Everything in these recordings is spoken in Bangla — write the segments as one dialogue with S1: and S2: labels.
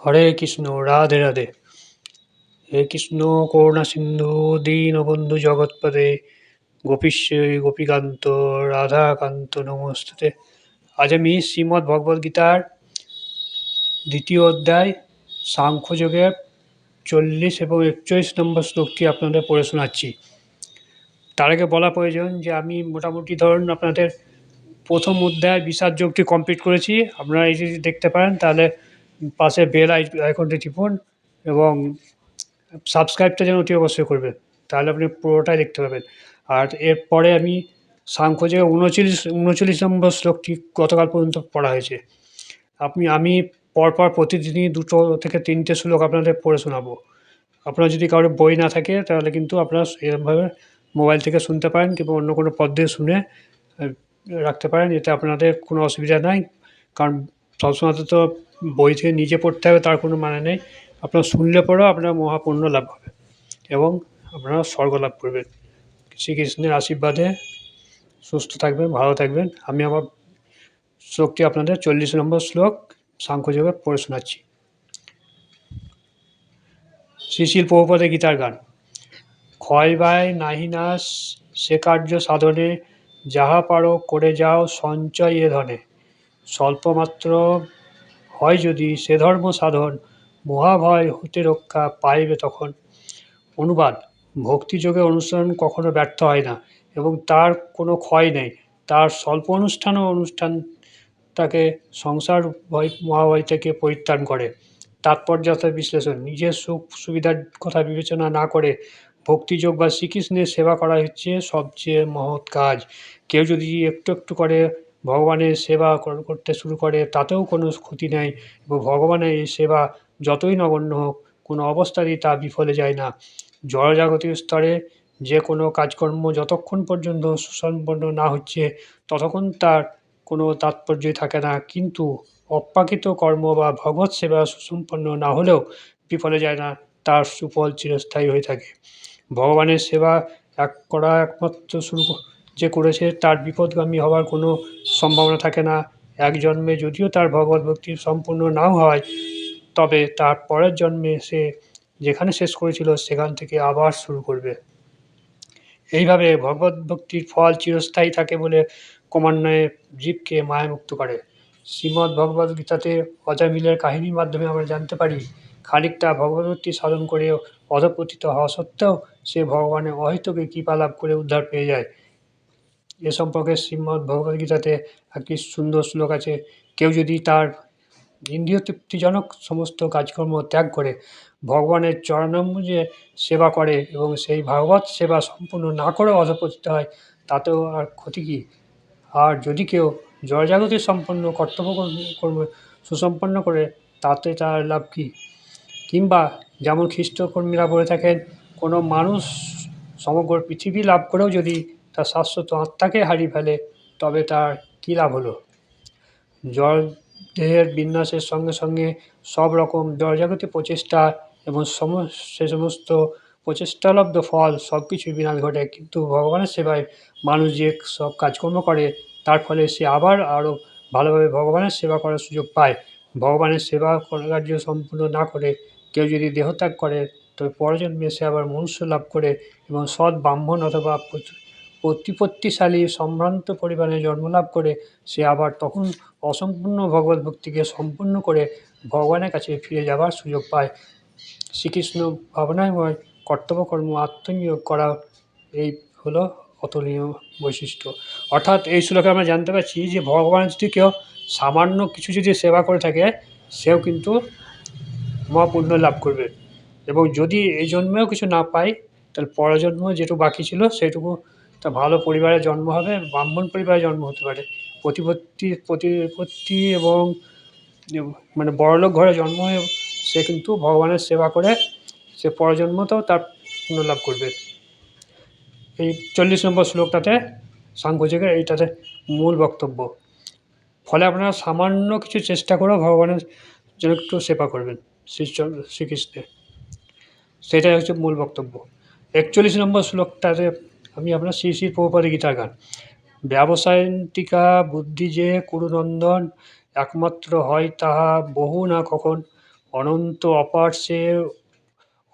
S1: হরে কৃষ্ণ, রাধে রাধে। হে কৃষ্ণ করুণা সিন্ধু দীনবন্ধু জগৎপদে গোপীশ গোপীকান্ত রাধাকান্ত নমস্তুতে। আজ আমি শ্রীমদ্ ভগবদ গীতার দ্বিতীয় অধ্যায় সাংখ্যযোগের 40 এবং 41 নম্বর শ্লোকটি আপনাদের পড়ে শোনাচ্ছি। তার আগে বলা প্রয়োজন যে আমি মোটামুটি ধরুন আপনাদের প্রথম অধ্যায় বিষাদ যোগটি কমপ্লিট করেছি। আপনারা এই যদি দেখতে পারেন তাহলে পাশে বেল আইকনটি টিপুন এবং সাবস্ক্রাইবটা যেন অতি অবশ্যই করবেন, তাহলে আপনি পুরোটাই দেখতে পাবেন। আর এরপরে আমি সাংখ্যযোগের 39 নম্বর শ্লোকটি গতকাল পর্যন্ত পড়া হয়েছে। আমি পরপর প্রতিদিনই 2 থেকে 3টে শ্লোক আপনাদের পড়ে শোনাবো। আপনার যদি কারোর বই না থাকে তাহলে কিন্তু আপনারা এরকমভাবে মোবাইল থেকে শুনতে পারেন কিংবা অন্য কোনো পদ্ধতি শুনে রাখতে পারেন, এতে আপনাদের কোনো অসুবিধা নাই। কারণ সবসময় তো বই থেকে নিজে পড়তে হবে তার কোনো মানে নেই। আপনারা শুনলে পরেও আপনারা মহাপুণ্য লাভ হবে এবং আপনারা স্বর্গ লাভ করবেন। শ্রীকৃষ্ণের আশীর্বাদে সুস্থ থাকবেন, ভালো থাকবেন। আমি আমার শ্লোকটি আপনাদের 40 নম্বর শ্লোক সাংখ্যযোগে পড়ে শোনাচ্ছি। শ্রীশিল প্রভুপাদের গীতার গান। ক্ষয় ব্যয় নাহি নাশ সে কার্য সাধনে, যাহা পারো করে যাও সঞ্চয় এ ধনে। স্বল্পমাত্র হয় যদি সে ধর্ম সাধন, মহাভয় হতে রক্ষা পাইবে তখন। অনুবাদ: ভক্তিযোগে অনুসরণ কখনো ব্যর্থ হয় না এবং তার কোনো ক্ষয় নেই। তার স্বল্প অনুষ্ঠান তাকে সংসার মহাভয় থেকে পরিত্রাণ করে। তাৎপর্যতা বিশ্লেষণ: নিজের সুখ সুবিধার কথা বিবেচনা না করে ভক্তিযোগ বা শ্রীকৃষ্ণের সেবা করা হচ্ছে সবচেয়ে মহৎ কাজ। কেউ যদি একটু একটু করে ভগবানের সেবা করতে শুরু করে তাতেও কোনো ক্ষতি নেই এবং ভগবানের এই সেবা যতই নগণ্য হোক কোনো অবস্থাতেই তা বিফলে যায় না। জড়জাগতিক স্তরে যে কোনো কাজকর্ম যতক্ষণ পর্যন্ত সুসম্পন্ন না হচ্ছে ততক্ষণ তার কোনো তাৎপর্যই থাকে না, কিন্তু অপ্রাকৃত কর্ম বা ভগবৎ সেবা সুসম্পন্ন না হলেও বিফলে যায় না, তার সুফল চিরস্থায়ী হয়ে থাকে। ভগবানের সেবা একমাত্র শুরু যে করেছে তার বিপদগামী হওয়ার কোনো সম্ভাবনা থাকে না। এক জন্মে যদিও তার ভগবত ভক্তি সম্পূর্ণ নাও হয়, তবে তার পরের জন্মে সে যেখানে শেষ করেছিল সেখান থেকে আবার শুরু করবে। এইভাবে ভগবত ভক্তির ফল চিরস্থায়ী থাকে বলে ক্রমান্বয়ে জীবকে মায়ামুক্ত করে। শ্রীমদ্ ভগবদ্ গীতাতে অজামিলের কাহিনীর মাধ্যমে আমরা জানতে পারি, খানিকটা ভগবতী সাধন করে অধঃপতিত হওয়া সত্ত্বেও সে ভগবানের অহেতুকে কৃপা লাভ করে উদ্ধার পেয়ে যায়। এ সম্পর্কে শ্রীমদ্ ভগবদ্গীতাতে একটি সুন্দর শ্লোক আছে। কেউ যদি তার ইন্দ্রিয় তৃপ্তিজনক সমস্ত কাজকর্ম ত্যাগ করে ভগবানের চরণাম্বুজে সেবা করে এবং সেই ভাগবত সেবা সম্পূর্ণ না করে অধঃপতিত হয়, তাতেও আর ক্ষতি কী? আর যদি কেউ জড়জাগতি সম্পন্ন কর্ম সুসম্পন্ন করে তাতে তার লাভ কী? কিংবা যেমন খ্রিস্টকর্মীরা বলে থাকেন, কোনো মানুষ সমগ্র পৃথিবী লাভ করেও যদি তার শাশ্বত আত্মাকে হারিয়ে ফেলে তবে তার কী লাভ হলো? জড় দেহের বিন্যাসের সঙ্গে সঙ্গে সব রকম জড়জাগতিক প্রচেষ্টা এবং সে সমস্ত প্রচেষ্টালব্ধ ফল সব কিছুই বিনাশ ঘটে, কিন্তু ভগবানের সেবায় মানুষ যে সব কাজকর্ম করে তার ফলে সে আবার আরও ভালোভাবে ভগবানের সেবা করার সুযোগ পায়। ভগবানের সেবা কার্য সম্পূর্ণ না করে কেউ যদি দেহত্যাগ করে তবে পরজন্মে সে আবার মনুষ্য লাভ করে এবং সৎ ব্রাহ্মণ অথবা প্রতিপত্তিশালী সম্ভ্রান্ত পরিবারে জন্মলাভ করে সে আবার তখন অসম্পূর্ণ ভগবত ভক্তিকে সম্পূর্ণ করে ভগবানের কাছে ফিরে যাবার সুযোগ পায়। শ্রীকৃষ্ণ ভাবনাময় কর্তব্যকর্ম আত্মনিয়োগ করা, এই হলো অতুলনীয় বৈশিষ্ট্য। অর্থাৎ এই শ্লোকে আমরা জানতে পারছি যে ভগবান যদি কেউ সামান্য কিছু যদি সেবা করে থাকে সেও কিন্তু মহাপুণ্য লাভ করবে এবং যদি এই জন্মেও কিছু না পায় তাহলে পরজন্ম যেটুকু বাকি ছিল সেটুকু তা ভালো পরিবারে জন্ম হবে, ব্রাহ্মণ পরিবারে জন্ম হতে পারে। প্রতিপত্তি এবং মানে বড়লোক ঘরে জন্ম হয়ে সে কিন্তু ভগবানের সেবা করে সে পরজন্মতেও তার পুণ্য লাভ করবে। এই 40 নম্বর শ্লোকটাতে সাংখ্যযোগের এইটাতে মূল বক্তব্য। ফলে আপনারা সামান্য কিছু চেষ্টা করেও ভগবানের জন্য একটু সেবা করবেন শ্রীকৃষ্ণের, সেটাই হচ্ছে মূল বক্তব্য। 41 নম্বর শ্লোকটাতে আমি আপনার শ্রী শ্রী প্রভুপাদের গীতার গান। ব্যবসায়ন্তিকা বুদ্ধি যে কুরুনন্দন, একমাত্র হয় তাহা বহু না কখন। অনন্ত অপার সে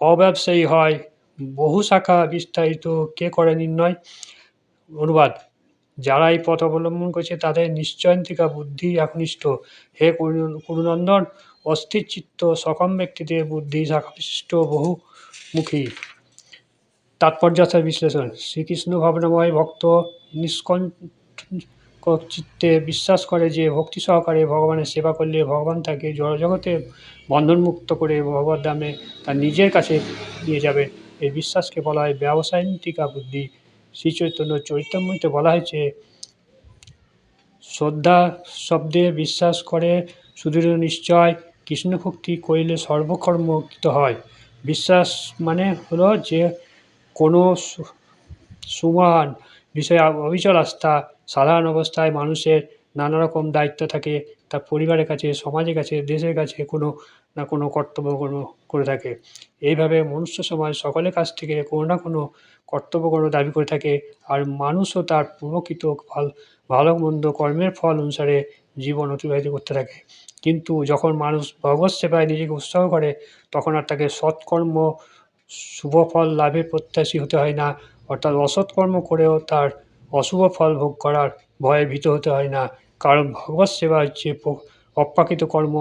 S1: অব্যবসায়ী হয়, বহু শাখা বিস্তারিত কে করে নির্ণয়? অনুবাদ: যারা এই পথ অবলম্বন করছে তাদের নিশ্চয়ন্তিকা বুদ্ধি একনিষ্ঠ। হে কুরুনন্দন, অস্থির চিত্ত সকাম ব্যক্তিদের বুদ্ধি শাখা বিশিষ্ট বহুমুখী। তাৎপর্যার্থ বিশ্লেষণ: শ্রীকৃষ্ণ ভাবনাময় ভক্ত নিষ্কণ্টক চিত্তে বিশ্বাস করে যে ভক্তি সহকারে ভগবানের সেবা করলে ভগবান তাকে জড়জগতে বন্ধনমুক্ত করে ভগবত ধামে তার নিজের কাছে নিয়ে যাবে। এই বিশ্বাসকে বলা হয় ব্যবসায়ন্তিকা বুদ্ধি। শ্রীচৈতন্য চৈতন্যতে বলা হয়েছে, শ্রদ্ধা শব্দে বিশ্বাস করে সুদৃঢ় নিশ্চয়, কৃষ্ণ ভক্তি করিলে সর্বকর্ম কৃত হয়। বিশ্বাস মানে হলো যে কোনো সুমহান বিষয়ে অবিচল আস্থা। সাধারণ অবস্থায় মানুষের নানা রকম দায়িত্ব থাকে, তার পরিবারের কাছে, সমাজের কাছে, দেশের কাছে কোনো না কোনো কর্তব্য করে থাকে। এইভাবে মনুষ্য সমাজ সকলের কাছ থেকে কোনো না কোনো কর্তব্য দাবি করে থাকে, আর মানুষও তার পূর্বকৃত ভালো মন্দ কর্মের ফল অনুসারে জীবন অতিবাহিত করতে থাকে। কিন্তু যখন মানুষ ভগবৎ সেবায় নিজেকে উৎসাহ করে, তখন আর তাকে সৎকর্ম শুভ ফল লাভের প্রত্যাশী হতে হয় না, অর্থাৎ অসৎকর্ম করেও তার অশুভ ফল ভোগ করার ভয়ে ভীত হতে হয় না। কারণ ভগবৎ সেবা হচ্ছে অপ্রাকৃত কর্ম,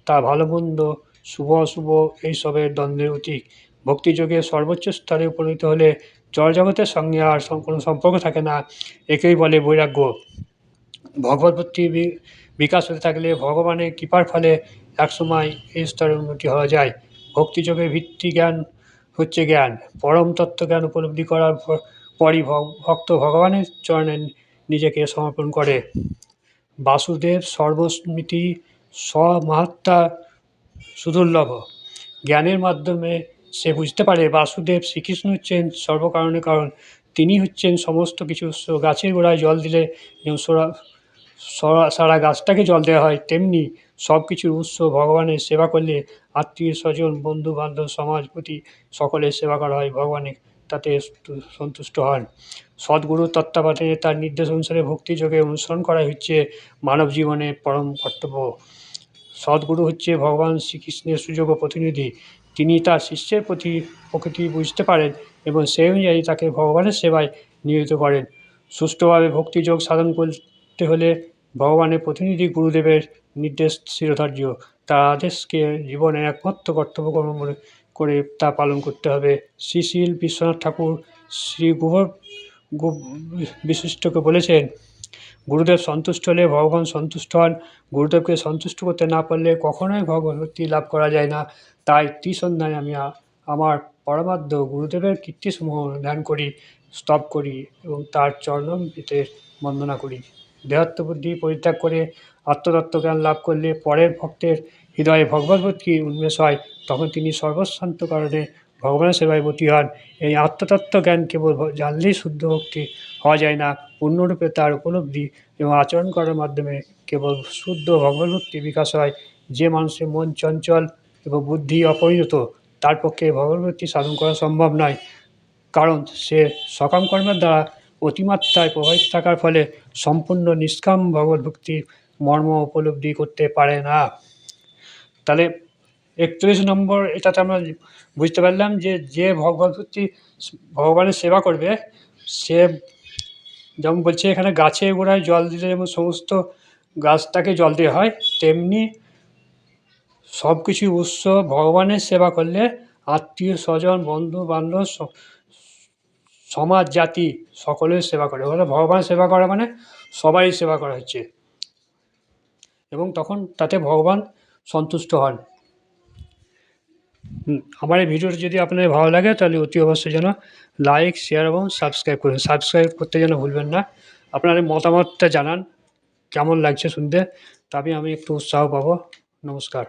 S1: তা ভালো মন্দ শুভ অশুভ এইসবের দ্বন্দ্বের অতীত। ভক্তিযোগে সর্বোচ্চ স্তরে উপনীত হলে জড়জগতের সঙ্গে আর কোনো সম্পর্ক থাকে না, একেই বলে বৈরাগ্য। ভগবত ভক্তির বিকাশ হতে থাকলে ভগবানের কৃপার ফলে একসময় এই স্তরে উন্নতি হওয়া যায়। ভক্তিযোগের ভিত্তি জ্ঞান হচ্ছে জ্ঞান। পরম তত্ত্বজ্ঞান উপলব্ধি করার পরই ভক্ত ভগবানের চরণে নিজেকে সমর্পণ করে। বাসুদেব সর্বস্মৃতি স্বমাহাত্মা সুদুর্লভ। জ্ঞানের মাধ্যমে সে বুঝতে পারে বাসুদেব শ্রীকৃষ্ণ হচ্ছেন সর্বকারণের কারণ। তিনি হচ্ছেন সমস্ত কিছু উৎস। গাছের গোড়ায় জল দিলে যেমন সারা গাছটাকে জল দেওয়া হয়, তেমনি সব কিছুর উৎস ভগবানের সেবা করলে আত্মীয় স্বজন বন্ধু বান্ধব সমাজপতি সকলের সেবা করা হয়, ভগবানের তাতে সন্তুষ্ট হন। সদ্গুরু তত্ত্বাবধানে তার নির্দেশ অনুসারে ভক্তিযোগে অনুসরণ করা হচ্ছে মানব জীবনের পরম কর্তব্য। সদ্গুরু হচ্ছে ভগবান শ্রীকৃষ্ণের সুযোগ্য প্রতিনিধি। তিনি তার শিষ্যের প্রকৃতি বুঝতে পারেন এবং সেই অনুযায়ী তাকে ভগবানের সেবায় নিয়োজিত করেন। সুষ্ঠুভাবে ভক্তিযোগ সাধন করতে হলে ভগবানের প্রতিনিধি গুরুদেবের নির্দেশ শিরোধার্য। তার আদেশকে জীবনের একমাত্র কর্তব্য মনে করে তা পালন করতে হবে। শ্রী বিশ্বনাথ ঠাকুর শ্রী বিশিষ্টকে বলেছেন, গুরুদেব সন্তুষ্ট হলে ভগবান সন্তুষ্ট হন। গুরুদেবকে সন্তুষ্ট করতে না পারলে কখনোই ভগবতী লাভ করা যায় না। তাই ত্রিসন্ধ্যায় আমি আমার পরমার্থ গুরুদেবের কীর্তিসমূহ ধ্যান করি, স্তব করি এবং তার চরণামৃতে বন্দনা করি। দেহাত্মবুদ্ধি পরিত্যাগ করে আত্মতত্ত্বজ্ঞান লাভ করলে পরের ভক্তের হৃদয়ে ভগবদ্ভক্তি উন্মেষ হয়, তখন তিনি সর্বশান্ত কারণে ভগবানের সেবায় ব্রতী হন। এই আত্মতত্ত্ব জ্ঞান কেবল জানলেই শুদ্ধ ভক্তি হওয়া যায় না, পূর্ণরূপে তার উপলব্ধি এবং আচরণ করার মাধ্যমে কেবল শুদ্ধ ভগবদ্ভক্তি বিকাশ হয়। যে মানুষের মন চঞ্চল এবং বুদ্ধি অপরিণত, তার পক্ষে ভগবদ্ভক্তি সাধন করা সম্ভব নয়, কারণ সে সকাম কর্মের দ্বারা অতিমাত্রায় প্রভাবিত থাকার ফলে সম্পূর্ণ নিষ্কাম ভগবদ্ভক্তির মর্ম উপলব্ধি করতে পারে না। তাহলে 31 নম্বর এটাতে আমরা বুঝতে পারলাম যে ভগবদ্ভক্তি ভগবানের সেবা করবে, সে যেমন বলছে এখানে গাছের গোড়ায় জল দিলে যেমন সমস্ত গাছটাকে জল দেওয়া হয়, তেমনি সব কিছু উৎস ভগবানের সেবা করলে আত্মীয় স্বজন বন্ধু বান্ধব সমাজ জাতি সকলের সেবা করে। ভগবানের সেবা করা মানে সবাই সেবা করা হচ্ছে, এবং তখন তাতে ভগবান সন্তুষ্ট হন। আমার এই ভিডিওটি যদি আপনাদের ভালো লাগে তাহলে অতি অবশ্যই যেন লাইক শেয়ার এবং সাবস্ক্রাইব করুন। সাবস্ক্রাইব করতে যেন ভুলবেন না। আপনাদের মতামতটা জানান কেমন লাগছে শুনতে, তবে আমি একটু উৎসাহ পাবো। নমস্কার।